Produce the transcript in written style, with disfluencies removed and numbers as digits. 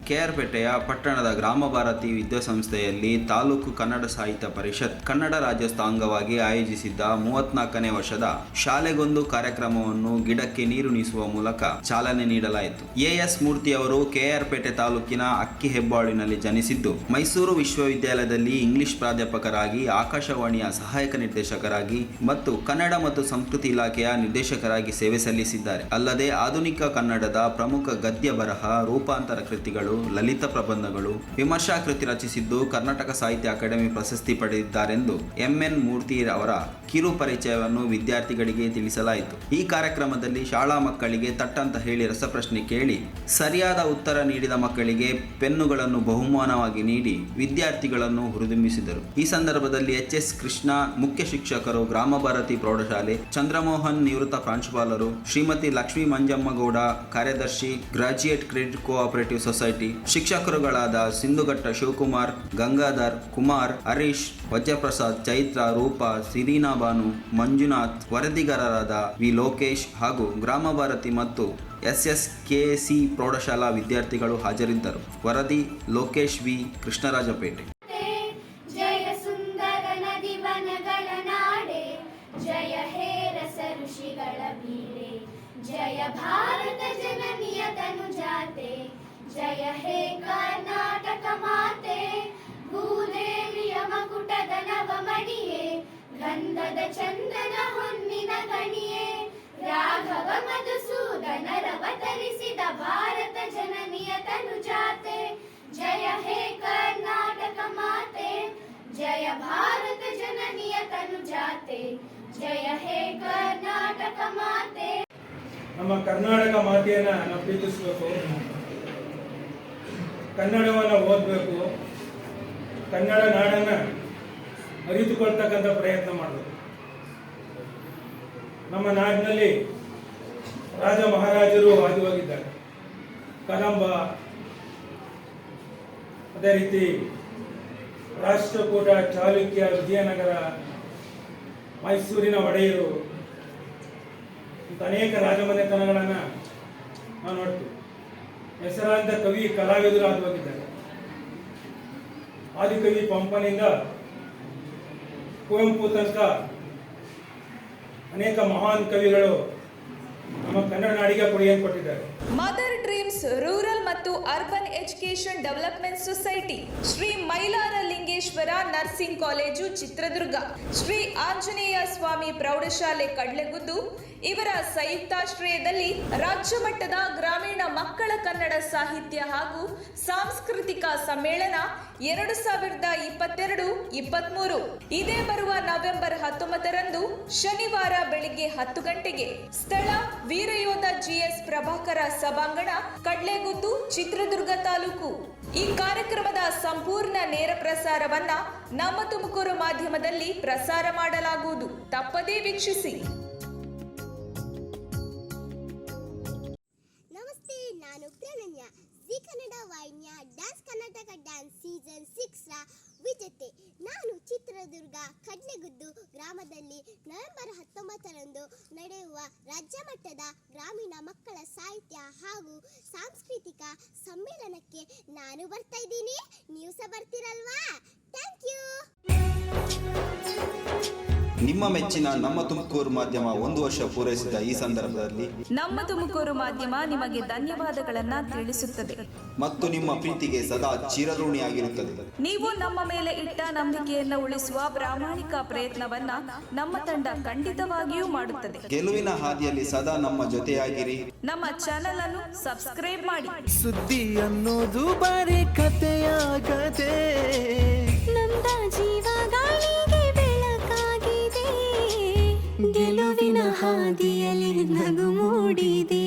ಕೆಆರ್ಪೇಟೆಯ ಪಟ್ಟಣದ ಗ್ರಾಮ ಭಾರತಿ ವಿದ್ಯಾಸಂಸ್ಥೆಯಲ್ಲಿ ತಾಲೂಕು ಕನ್ನಡ ಸಾಹಿತ್ಯ ಪರಿಷತ್ ಕನ್ನಡ ರಾಜ್ಯೋತ್ಸವ ಅಂಗವಾಗಿ ಆಯೋಜಿಸಿದ್ದ 34ನೇ ವರ್ಷದ ಶಾಲೆಗೊಂದು ಕಾರ್ಯಕ್ರಮವನ್ನು ಗಿಡಕ್ಕೆ ನೀರುಣಿಸುವ ಮೂಲಕ ಚಾಲನೆ ನೀಡಲಾಯಿತು. ಎಎಸ್ ಮೂರ್ತಿ ಅವರು ಕೆಆರ್ಪೇಟೆ ತಾಲೂಕಿನ ಅಕ್ಕಿಹೆಬ್ಬಾಳಿನಲ್ಲಿ ಜನಿಸಿದ್ದು, ಮೈಸೂರು ವಿಶ್ವವಿದ್ಯಾಲಯದಲ್ಲಿ ಇಂಗ್ಲಿಷ್ ಪ್ರಾಧ್ಯಾಪಕರಾಗಿ, ಆಕಾಶವಾಣಿಯ ಸಹಾಯಕ ನಿರ್ದೇಶಕರಾಗಿ ಮತ್ತು ಕನ್ನಡ ಮತ್ತು ಸಂಸ್ಕೃತಿ ಇಲಾಖೆಯ ನಿರ್ದೇಶಕರಾಗಿ ಸೇವೆ ಸಲ್ಲಿಸಿದ್ದಾರೆ. ಅಲ್ಲದೆ ಆಧುನಿಕ ಕನ್ನಡದ ಪ್ರಮುಖ ಗದ್ಯ ಬರಹ, ರೂಪಾಂತರ ಕೃತಿಗಳು, ಲಲಿತ ಪ್ರಬಂಧಗಳು, ವಿಮರ್ಶಾ ಕೃತಿ ರಚಿಸಿದ್ದು ಕರ್ನಾಟಕ ಸಾಹಿತ್ಯ ಅಕಾಡೆಮಿ ಪ್ರಶಸ್ತಿ ಪಡೆದಿದ್ದಾರೆಂದು ಎಂಎನ್ ಮೂರ್ತಿ ಅವರ ಕಿರು ಪರಿಚಯವನ್ನು ವಿದ್ಯಾರ್ಥಿಗಳಿಗೆ ತಿಳಿಸಲಾಯಿತು. ಈ ಕಾರ್ಯಕ್ರಮದಲ್ಲಿ ಶಾಲಾ ಮಕ್ಕಳಿಗೆ ತಟ್ಟಂತ ಹೇಳಿ ರಸಪ್ರಶ್ನೆ ಕೇಳಿ ಸರಿಯಾದ ಉತ್ತರ ನೀಡಿದ ಮಕ್ಕಳಿಗೆ ಪೆನ್ನುಗಳನ್ನು ಬಹುಮಾನವಾಗಿ ನೀಡಿ ವಿದ್ಯಾರ್ಥಿಗಳನ್ನು ಹುರಿದುಂಬಿಸಿದರು. ಈ ಸಂದರ್ಭದಲ್ಲಿ ಎಚ್ಎಸ್ ಕೃಷ್ಣ ಮುಖ್ಯ ಶಿಕ್ಷಕರು, ಗ್ರಾಮ ಭಾರತಿ ಪ್ರೌಢಶಾಲೆ, ಚಂದ್ರಮೋಹನ್ ನಿವೃತ್ತ ಪ್ರಾಂಶುಪಾಲರು, ಶ್ರೀಮತಿ ಲಕ್ಷ್ಮೀ ಮಂಜಮ್ಮಗೌಡ ಕಾರ್ಯದರ್ಶಿ, ಗ್ರಾಜ್ಯುಯೇಟ್ ಕ್ರೆಡಿಟ್ ಕೋಆಪರೇಟಿವ್ ಸೊಸೈಟಿ, ಶಿಕ್ಷಕರುಗಳಾದ ಸಿಂಧುಘಟ್ಟ ಶಿವಕುಮಾರ್, ಗಂಗಾಧರ್, ಕುಮಾರ್, ಹರೀಶ್, ವಜ್ರಪ್ರಸಾದ್, ಚೈತ್ರ, ರೂಪಾ, ಸಿರೀನಾ ಬಾನು, ಮಂಜುನಾಥ್, ವರದಿಗಾರರಾದ ವಿ ಲೋಕೇಶ್ ಹಾಗೂ ಗ್ರಾಮ ಭಾರತಿ ಮತ್ತು ಎಸ್ಎಸ್ಕೆಸಿ ಪ್ರೌಢಶಾಲಾ ವಿದ್ಯಾರ್ಥಿಗಳು ಹಾಜರಿದ್ದರು. ವರದಿ ಲೋಕೇಶ್ ವಿ, ಕೃಷ್ಣರಾಜಪೇಟೆ. ಜಯ ಸುಂದರ ನದಿ ವನಗಳ ನಾಡೆ, ಜಯ ಹೇ ರಸ ಋಷಿಗಳ ಬೀಡೆ, ಜಯ ಭಾರತ ಜನನಿಯ ತನುಜಾತೆ, ಜಯ ಹೇ ಕರ್ನಾಟಕ ಮಾತೆ, ಭೂದೇವಿಯ ಮಕುಟದ ನವಮಣಿಯೇ, ಗಂಧದ ಚಂದನ ಹೊನ್ನಿನ ಗಣಿಯೇ, ರಾಘವ ಮಧುಸೂದನರವತರಿಸಿದ ಭಾರತ ಜನನಿಯ ತನುಜಾತೆ, ಜಯ ಹೇ ಕರ್ನಾಟಕ ಮಾತೆ, ಜಯ ಭಾರತ ಜನನಿಯ ತನುಜಾತೆ, ಜಯ ಹೇ ಕರ್ನಾಟಕ ಮಾತೆ. ನಮ್ಮ ಕರ್ನಾಟಕ ಮಾತೆಯನ್ನ ನಾವು ಪ್ರೀತಿಸಬೇಕು, ಕನ್ನಡವನ್ನು ಓದಬೇಕು, ಕನ್ನಡ ನಾಡನ್ನು ಅರಿತುಕೊಳ್ತಕ್ಕಂಥ ಪ್ರಯತ್ನ ಮಾಡಬೇಕು. ನಮ್ಮ ನಾಡಿನಲ್ಲಿ ರಾಜ ಮಹಾರಾಜರು ಹಾದು ಹೋಗಿದ್ದಾರೆ. ಕದಂಬ, ಅದೇ ರೀತಿ ರಾಷ್ಟ್ರಕೂಟ, ಚಾಲುಕ್ಯ, ವಿಜಯನಗರ, ಮೈಸೂರಿನ ಒಡೆಯರು, ಅನೇಕ ರಾಜಮನೆತನಗಳನ್ನು ನಾವು ನೋಡ್ತೀವಿ. ಹೆಸರಾಂತ ಕವಿ, ಕಲಾವಿದರು ಹಾದು ಹೋಗಿದ್ದಾರೆ. ಆದಿಕವಿ ಪಂಪನಿಂದ ಕುವೆಂಪು ತನಕ ಅನೇಕ ಮಹಾನ್ ಕವಿಗಳು ನಮ್ಮ ಕನ್ನಡ ನಾಡಿಗೆ ಕೊಡುಗೆಯನ್ನು ಕೊಟ್ಟಿದ್ದಾರೆ. ಮದರ್ ಡ್ರೀಮ್ಸ್ ರೂರಲ್ ಮತ್ತು urban education development society, Shri Mailara Lingeshwara nursing college Chitradurga, Shri Anjaneya Swami ಪ್ರೌಢಶಾಲೆ ಕಡ್ಲೆಗುದ್ದು ಇವರ ಸಂಯುಕ್ತಾಶ್ರಯದಲ್ಲಿ ರಾಜ್ಯ ಮಟ್ಟದ ಗ್ರಾಮೀಣ ಮಕ್ಕಳ ಕನ್ನಡ ಸಾಹಿತ್ಯ ಹಾಗೂ ಸಾಂಸ್ಕೃತಿಕ ಸಮ್ಮೇಳನ 2022-23 ಇದೇ ಬರುವ ನವೆಂಬರ್ 19ರಂದು ಶನಿವಾರ ಬೆಳಿಗ್ಗೆ 10 ಗಂಟೆಗೆ, ಸ್ಥಳ ವೀರಯೋಧ ಜಿಎಸ್ ಪ್ರಭಾಕರ ಸಭಾಂಗಣ, ಕಡ್ಲೆಗುದ್ದು, ಚಿತ್ರದುರ್ಗ ತಾಲೂಕು. ಈ ಕಾರ್ಯಕ್ರಮದ ಸಂಪೂರ್ಣ ನೇರ ಪ್ರಸಾರವನ್ನ ನಮ್ಮ ತುಮಕೂರು ಮಾಧ್ಯಮದಲ್ಲಿ ಪ್ರಸಾರ ಮಾಡಲಾಗುವುದು. ತಪ್ಪದೇ ವೀಕ್ಷಿಸಿ. ನಮಸ್ತೆ, ನಾನು ಪ್ರಣನ್ಯ, ಜಿ ಕನ್ನಡ ವಾಹಿನಿಯ ಡ್ಯಾನ್ಸ್ ಕರ್ನಾಟಕ ಡ್ಯಾನ್ಸ್ ಸೀಸನ್ 6ರ ವಿಜೇತೆ. ನಾನು ಚಿತ್ರದುರ್ಗ ಕಡ್ಲೆಗುದ್ದು ಗ್ರಾಮದಲ್ಲಿ ನವೆಂಬರ್ 19ರಂದು ನಡೆಯುವ ರಾಜ್ಯ ಮಟ್ಟದ ಗ್ರಾಮೀಣ ಮಕ್ಕಳ ಸಾಹಿತ್ಯ ಹಾಗೂ ಸಾಂಸ್ಕೃತಿಕ ಸಮ್ಮೇಳನಕ್ಕೆ ನಾನು ಬರ್ತಾ ಇದ್ದೀನಿ. ನೀವು ಸಹ ಬರ್ತೀರಲ್ವಾ? Thank you. ನಿಮ್ಮ ಮೆಚ್ಚಿನ ನಮ್ಮ ತುಮಕೂರು ಮಾಧ್ಯಮ 1 ವರ್ಷ ಪೂರೈಸಿದ ಈ ಸಂದರ್ಭದಲ್ಲಿ ನಮ್ಮ ತುಮಕೂರು ಮಾಧ್ಯಮ ನಿಮಗೆ ಧನ್ಯವಾದಗಳನ್ನ ತಿಳಿಸುತ್ತದೆ ಮತ್ತು ನಿಮ್ಮ ಪ್ರೀತಿಗೆ ಸದಾ ಚಿರಋಣಿಯಾಗಿರುತ್ತದೆ. ನೀವು ನಮ್ಮ ಮೇಲೆ ಇಟ್ಟ ನಂಬಿಕೆಯನ್ನು ಉಳಿಸುವ ಪ್ರಾಮಾಣಿಕ ಪ್ರಯತ್ನವನ್ನ ನಮ್ಮ ತಂಡ ಖಂಡಿತವಾಗಿಯೂ ಮಾಡುತ್ತದೆ. ಗೆಲುವಿನ ಹಾದಿಯಲ್ಲಿ ಸದಾ ನಮ್ಮ ಜೊತೆಯಾಗಿರಿ. ನಮ್ಮ ಚಾನೆಲ್ ಅನ್ನು ಸಬ್ಸ್ಕ್ರೈಬ್ ಮಾಡಿ. ಸುದ್ದಿ ಅನ್ನೋದು ಬರೀ ಕಥೆಯಾಗದೆ, ನಮ್ದ ಜೀವ ಗಾಳಿಗೆ ಬೆಳಕಾಗಿದೆ, ಗೆಲುವಿನ ಹಾದಿಯಲ್ಲಿ ನಗು ಮೂಡಿದೆ.